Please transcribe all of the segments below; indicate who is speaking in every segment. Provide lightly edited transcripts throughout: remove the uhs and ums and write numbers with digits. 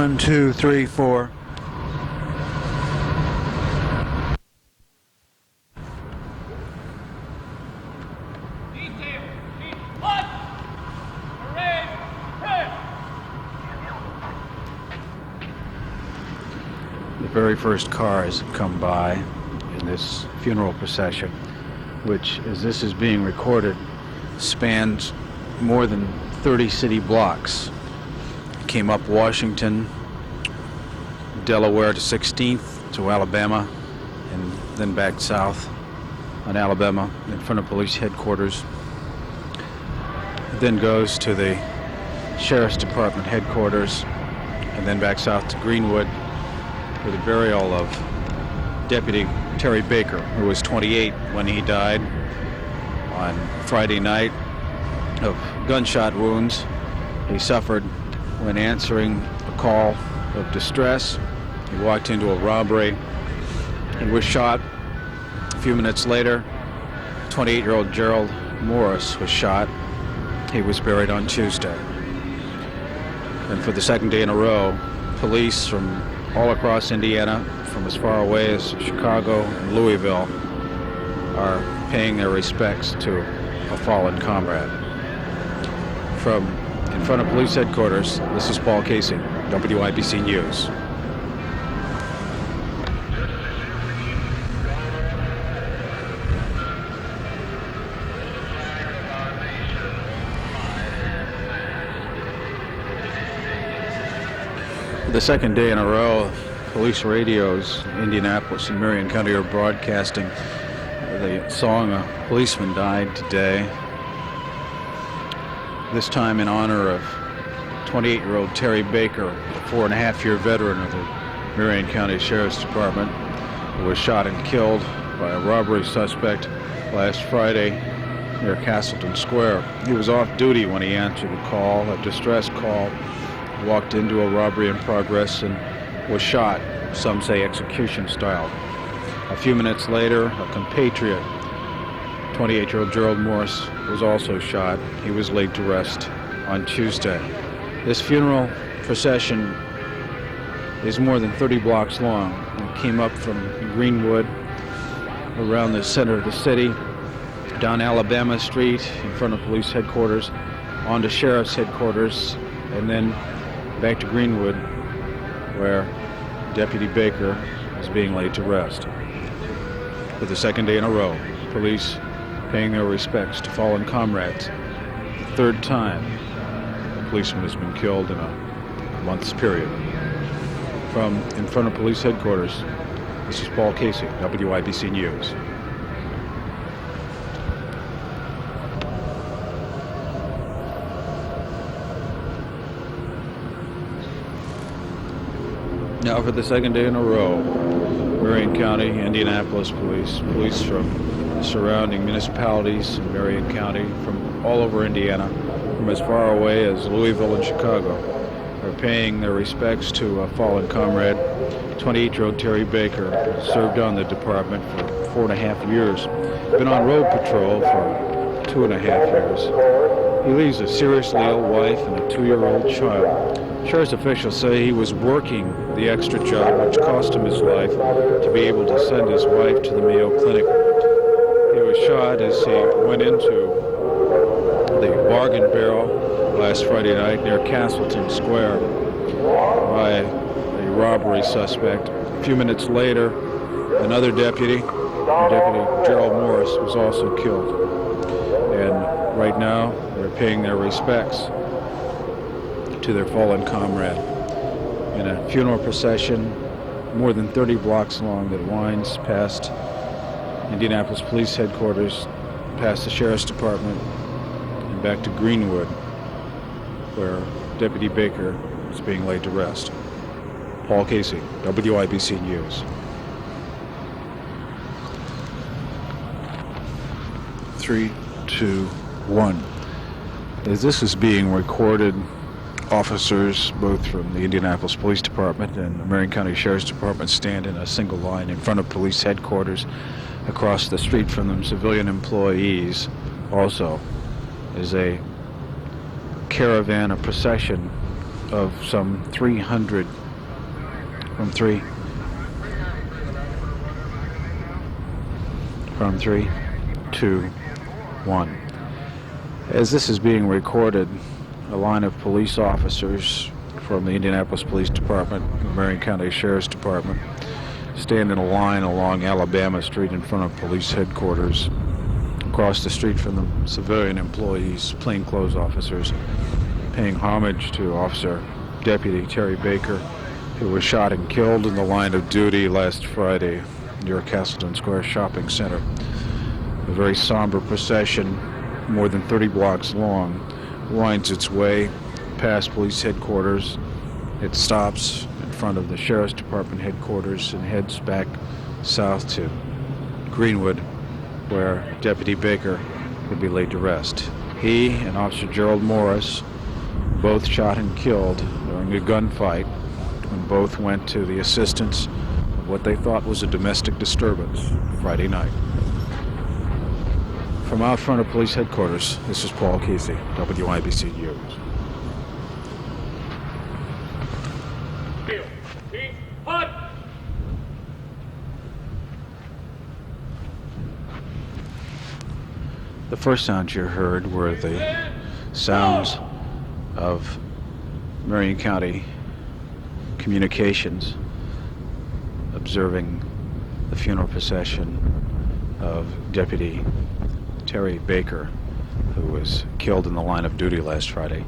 Speaker 1: 1, 2, 3, 4. The very first cars come by in this funeral procession, which, as this is being recorded, spans more than 30 city blocks. Came up Washington, Delaware to 16th to Alabama, and then back south on Alabama in front of police headquarters. It then goes to the Sheriff's Department headquarters, and then back south to Greenwood for the burial of Deputy Terry Baker, who was 28 when he died on Friday night of gunshot wounds he suffered when answering a call of distress. He walked into a robbery and was shot. A few minutes later, 28-year-old Gerald Morris was shot. He was buried on Tuesday. And for the second day in a row, police from all across Indiana, from as far away as Chicago and Louisville, are paying their respects to a fallen comrade. From in front of police headquarters, this is Paul Kasey, WIBC News. For the second day in a row, police radios in Indianapolis and Marion County are broadcasting the song "A Policeman Died Today," this time in honor of 28-year-old Terry Baker, a 4.5-year veteran of the Marion County Sheriff's Department, who was shot and killed by a robbery suspect last Friday near Castleton Square. He was off duty when he answered a call, a distress call, walked into a robbery in progress and was shot, some say execution style. A few minutes later, a compatriot, 28-year-old Gerald Morris, was also shot. He was laid to rest on Tuesday. This funeral procession is more than 30 blocks long. It came up from Greenwood, around the center of the city, down Alabama Street in front of police headquarters, onto Sheriff's headquarters, and then back to Greenwood, where Deputy Baker is being laid to rest. For the second day in a row, police paying their respects to fallen comrades. The third time a policeman has been killed in a month's period. From in front of police headquarters, this is Paul Kasey, WIBC News. Now for the second day in a row, Marion County, Indianapolis police from the surrounding municipalities in Marion County, from all over Indiana, from as far away as Louisville and Chicago, are paying their respects to a fallen comrade, 28-year-old Terry Baker, served on the department for 4.5 years, been on road patrol for 2.5 years. He leaves a seriously ill wife and a 2-year-old child. Sheriff's officials say he was working the extra job, which cost him his life, to be able to send his wife to the Mayo Clinic. He was shot as he went into the Bargain Barrel last Friday night near Castleton Square by a robbery suspect. A few minutes later, another Deputy Gerald Morris, was also killed. And right now, they're paying their respects to their fallen comrade in a funeral procession more than 30 blocks long that winds past Indianapolis Police Headquarters, past the Sheriff's Department, and back to Greenwood, where Deputy Baker is being laid to rest. Paul Kasey, WIBC News. 3, 2, 1. As this is being recorded, officers, both from the Indianapolis Police Department and the Marion County Sheriff's Department, stand in a single line in front of police headquarters. Across the street from them, civilian employees also, is a caravan, a procession of some 300 from 3 2 1. As this is being recorded, a line of police officers from the Indianapolis Police Department, Marion County Sheriff's Department, stand in a line along Alabama Street in front of police headquarters. Across the street from them, civilian employees, plainclothes officers, paying homage to Officer Deputy Terry Baker, who was shot and killed in the line of duty last Friday near Castleton Square Shopping Center. A very somber procession, more than 30 blocks long, winds its way past police headquarters. It stops in front of the Sheriff's Department headquarters and heads back south to Greenwood, where Deputy Baker would be laid to rest. He and Officer Gerald Morris, both shot and killed during a gunfight when both went to the assistance of what they thought was a domestic disturbance Friday night. From out front of police headquarters, this is Paul Kasey, WIBC News. The first sounds you heard were the sounds of Marion County Communications observing the funeral procession of Deputy Terry Baker, who was killed in the line of duty last Friday.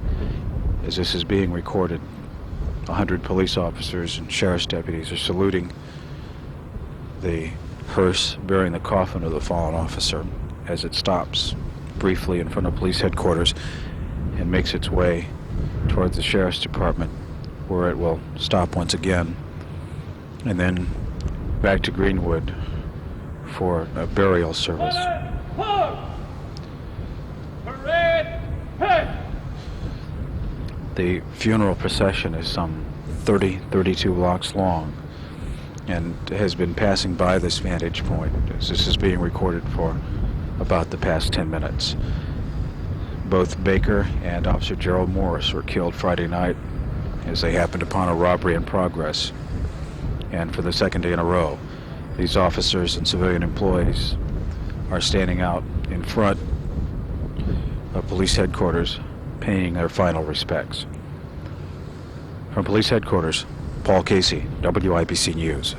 Speaker 1: As this is being recorded, 100 police officers and sheriff's deputies are saluting the hearse bearing the coffin of the fallen officer as it stops briefly in front of police headquarters and makes its way towards the Sheriff's Department, where it will stop once again, and then back to Greenwood for a burial service. The funeral procession is some 32 blocks long and has been passing by this vantage point as this is being recorded for about the past 10 minutes. Both Baker and Officer Gerald Morris were killed Friday night as they happened upon a robbery in progress. And for the second day in a row, these officers and civilian employees are standing out in front of police headquarters paying their final respects. From police headquarters, Paul Kasey, WIBC News.